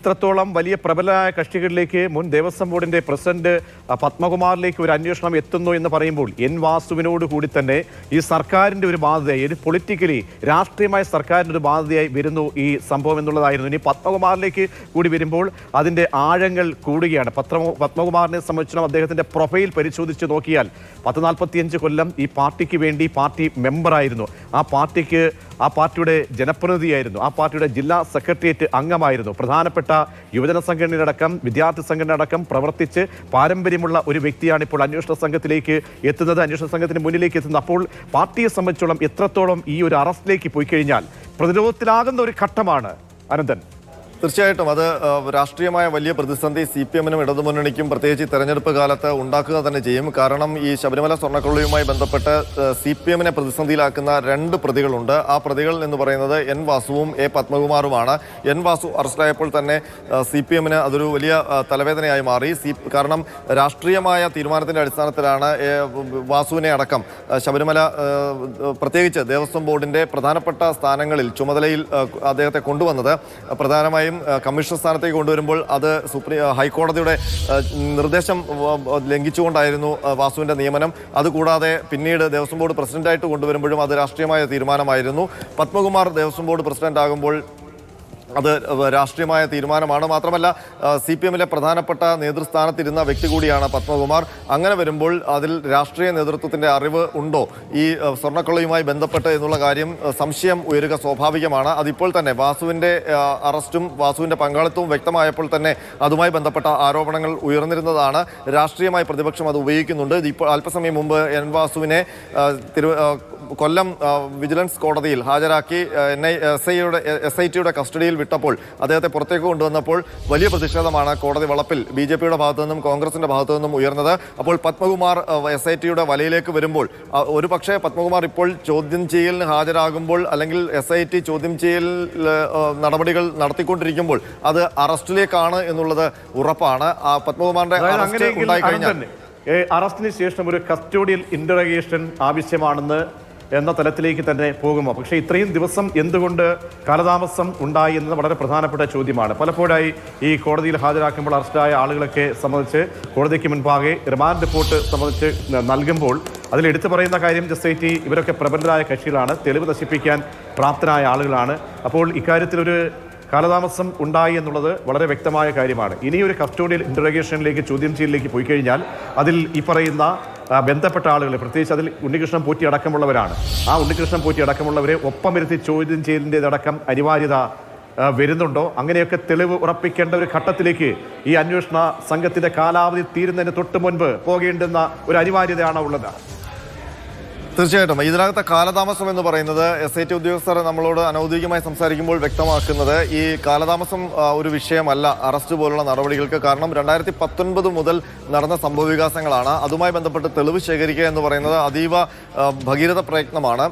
ഇത്രത്തോളം വലിയ പ്രബലമായ കക്ഷികളിലേക്ക് മുൻ ദേവസ്വം ബോർഡിന്റെ പ്രസിഡന്റ് പത്മകുമാറിലേക്ക് ഒരു അന്വേഷണം എത്തുന്നു എന്ന് പറയുമ്പോൾ എൻ വാസുവിനോട് കൂടി തന്നെ ഈ സർക്കാരിന്റെ ഒരു ബാധ്യതയായി, ഒരു പൊളിറ്റിക്കലി രാഷ്ട്രീയമായ സർക്കാരിന്റെ ഒരു ബാധ്യതയായി വരുന്നു ഈ സംഭവം എന്നുള്ളതായിരുന്നു. ഇനി പത്മകുമാറിലേക്ക് കൂടി വരുമ്പോൾ അതിന്റെ ആഴങ്ങൾ കൂടുകയാണ്. പത്മകുമാറിനെ സംബന്ധിച്ചിടത്തോളം അദ്ദേഹത്തിന്റെ പ്രൊഫൈൽ പരിശോധിച്ച് നോക്കിയാൽ 45 കൊല്ലം ഈ പാർട്ടിക്ക് വേണ്ടി പാർട്ടി മെമ്പറായിരുന്നു, ആ പാർട്ടിയുടെ ജനപ്രതിനിധിയായിരുന്നു, ആ പാർട്ടിയുടെ ജില്ലാ സെക്രട്ടേറിയറ്റ് അംഗമായിരുന്നു, പ്രധാനപ്പെട്ട യുവജന സംഘടനയടക്കം വിദ്യാർത്ഥി സംഘടനയടക്കം പ്രവർത്തിച്ച് പാരമ്പര്യമുള്ള ഒരു വ്യക്തിയാണ് ഇപ്പോൾ അന്വേഷണ സംഘത്തിലേക്ക് എത്തുന്നത്, അന്വേഷണ സംഘത്തിന് മുന്നിലേക്ക് എത്തുന്നത്. അപ്പോൾ പാർട്ടിയെ സംബന്ധിച്ചോളം എത്രത്തോളം ഈ ഒരു അറസ്റ്റിലേക്ക് പോയി കഴിഞ്ഞാൽ പ്രതിരോധത്തിലാകുന്ന ഒരു ഘട്ടമാണ് അനന്തൻ. തീർച്ചയായിട്ടും അത് രാഷ്ട്രീയമായ വലിയ പ്രതിസന്ധി CPM-നും ഇടതുമുന്നണിക്കും പ്രത്യേകിച്ച് തെരഞ്ഞെടുപ്പ് കാലത്ത് ഉണ്ടാക്കുക തന്നെ ചെയ്യും. കാരണം ഈ ശബരിമല സ്വർണ്ണക്കൊള്ളയുമായി ബന്ധപ്പെട്ട് CPM-നെ പ്രതിസന്ധിയിലാക്കുന്ന 2 പ്രതികളുണ്ട്. ആ പ്രതികൾ എന്ന് പറയുന്നത് എൻ വാസുവും എ പത്മകുമാറുമാണ്. എൻ വാസു അറസ്റ്റിലായപ്പോൾ തന്നെ CPM-ന് അതൊരു വലിയ തലവേദനയായി മാറി. കാരണം രാഷ്ട്രീയമായ തീരുമാനത്തിൻ്റെ അടിസ്ഥാനത്തിലാണ് വാസുവിനെ അടക്കം ശബരിമല പ്രത്യേകിച്ച് ദേവസ്വം ബോർഡിൻ്റെ പ്രധാനപ്പെട്ട സ്ഥാനങ്ങളിൽ ചുമതലയിൽ അദ്ദേഹത്തെ കൊണ്ടുവന്നത്. പ്രധാനമായും കമ്മീഷണർ സ്ഥാനത്തേക്ക് കൊണ്ടുവരുമ്പോൾ അത് ഹൈക്കോടതിയുടെ നിർദ്ദേശം ലംഘിച്ചുകൊണ്ടായിരുന്നു വാസുവിൻ്റെ നിയമനം. അതുകൂടാതെ പിന്നീട് ദേവസ്വം ബോർഡ് പ്രസിഡന്റായിട്ട് കൊണ്ടുവരുമ്പോഴും അത് രാഷ്ട്രീയമായ തീരുമാനമായിരുന്നു. പത്മകുമാർ ദേവസ്വം ബോർഡ് പ്രസിഡന്റ് ആകുമ്പോൾ അത് രാഷ്ട്രീയമായ തീരുമാനമാണ്. മാത്രമല്ല CPM-ലെ പ്രധാനപ്പെട്ട നേതൃസ്ഥാനത്തിരുന്ന വ്യക്തി കൂടിയാണ് പത്മകുമാർ. അങ്ങനെ വരുമ്പോൾ അതിൽ രാഷ്ട്രീയ നേതൃത്വത്തിൻ്റെ അറിവ് ഉണ്ടോ ഈ സ്വർണ്ണക്കൊള്ളയുമായി ബന്ധപ്പെട്ട് എന്നുള്ള കാര്യം സംശയം ഉയരുക സ്വാഭാവികമാണ്. അതിപ്പോൾ തന്നെ വാസുവിൻ്റെ അറസ്റ്റും വാസുവിൻ്റെ പങ്കാളിത്തവും വ്യക്തമായപ്പോൾ തന്നെ അതുമായി ബന്ധപ്പെട്ട ആരോപണങ്ങൾ ഉയർന്നിരുന്നതാണ്. രാഷ്ട്രീയമായി പ്രതിപക്ഷം അത് ഉപയോഗിക്കുന്നുണ്ട്. ഇപ്പോൾ അല്പസമയം മുമ്പ് എൻ വാസുവിനെ കൊല്ലം വിജിലൻസ് കോടതിയിൽ ഹാജരാക്കി SIT-യുടെ കസ്റ്റഡിയിൽ വിട്ടപ്പോൾ അദ്ദേഹത്തെ പുറത്തേക്ക് കൊണ്ടുവന്നപ്പോൾ വലിയ പ്രതിഷേധമാണ് കോടതി വളപ്പിൽ BJP-യുടെ ഭാഗത്തു നിന്നും കോൺഗ്രസിൻ്റെ ഭാഗത്തു നിന്നും ഉയർന്നത്. അപ്പോൾ പത്മകുമാർ SIT-യുടെ വലയിലേക്ക് വരുമ്പോൾ ഒരു പക്ഷേ പത്മകുമാർ ഇപ്പോൾ ചോദ്യം ചെയ്യലിന് ഹാജരാകുമ്പോൾ അല്ലെങ്കിൽ SIT ചോദ്യം ചെയ്യൽ നടപടികൾ നടത്തിക്കൊണ്ടിരിക്കുമ്പോൾ അത് അറസ്റ്റിലേക്കാണ് എന്നുള്ളത് ഉറപ്പാണ്. പത്മകുമാറിന്റെ അറസ്റ്റ് ഉണ്ടായിക്കഴിഞ്ഞാൽ അറസ്റ്റിന് ശേഷം ഒരു കസ്റ്റോഡിയൽ ഇന്ററഗേഷൻ ആവശ്യമാണെന്ന് എന്ന തലത്തിലേക്ക് തന്നെ പോകുമോ? പക്ഷേ ഇത്രയും ദിവസം എന്തുകൊണ്ട് കാലതാമസം ഉണ്ടായി എന്നത് വളരെ പ്രധാനപ്പെട്ട ചോദ്യമാണ്. പലപ്പോഴായി ഈ കോടതിയിൽ ഹാജരാക്കുമ്പോൾ അറസ്റ്റായ ആളുകളൊക്കെ സംബന്ധിച്ച് കോടതിക്ക് മുൻപാകെ റിമാൻഡ് റിപ്പോർട്ട് സംബന്ധിച്ച് നൽകുമ്പോൾ അതിൽ എടുത്തു പറയുന്ന കാര്യം SIT ഇവരൊക്കെ പ്രബലരായ കക്ഷികളാണ്, തെളിവ് നശിപ്പിക്കാൻ പ്രാപ്തരായ ആളുകളാണ്. അപ്പോൾ ഇക്കാര്യത്തിലൊരു കാലതാമസം ഉണ്ടായി എന്നുള്ളത് വളരെ വ്യക്തമായ കാര്യമാണ്. ഇനിയൊരു കസ്റ്റോഡിയൽ ഇൻ്ററഗേഷനിലേക്ക് ചോദ്യം ചെയ്യലിലേക്ക് പോയി കഴിഞ്ഞാൽ അതിൽ ഈ പറയുന്ന ബന്ധപ്പെട്ട ആളുകൾ, പ്രത്യേകിച്ച് അതിൽ ഉണ്ണികൃഷ്ണൻ പോറ്റി അടക്കമുള്ളവരാണ്. ആ ഉണ്ണികൃഷ്ണൻ പോറ്റി അടക്കമുള്ളവരെ ഒപ്പമിരുത്തി ചോദ്യം ചെയ്യലിൻ്റെതടക്കം അനിവാര്യത വരുന്നുണ്ടോ? അങ്ങനെയൊക്കെ തെളിവ് ഉറപ്പിക്കേണ്ട ഒരു ഘട്ടത്തിലേക്ക് ഈ അന്വേഷണ സംഘത്തിൻ്റെ കാലാവധി തീരുന്നതിന് തൊട്ട് മുൻപ് പോകേണ്ടുന്ന ഒരു അനിവാര്യതയാണോ ഉള്ളത്? തീർച്ചയായിട്ടും ഇതിനകത്തെ കാലതാമസം എന്ന് പറയുന്നത് SIT ഉദ്യോഗസ്ഥർ നമ്മളോട് അനൗദ്യോഗികമായി സംസാരിക്കുമ്പോൾ വ്യക്തമാക്കുന്നത് ഈ കാലതാമസം ഒരു വിഷയമല്ല അറസ്റ്റ് പോലുള്ള നടപടികൾക്ക്. കാരണം 2019 മുതൽ നടന്ന സംഭവവികാസങ്ങളാണ്. അതുമായി ബന്ധപ്പെട്ട് തെളിവ് ശേഖരിക്കുക എന്ന് പറയുന്നത് അതീവ ഭഗീരഥ പ്രയത്നമാണ്.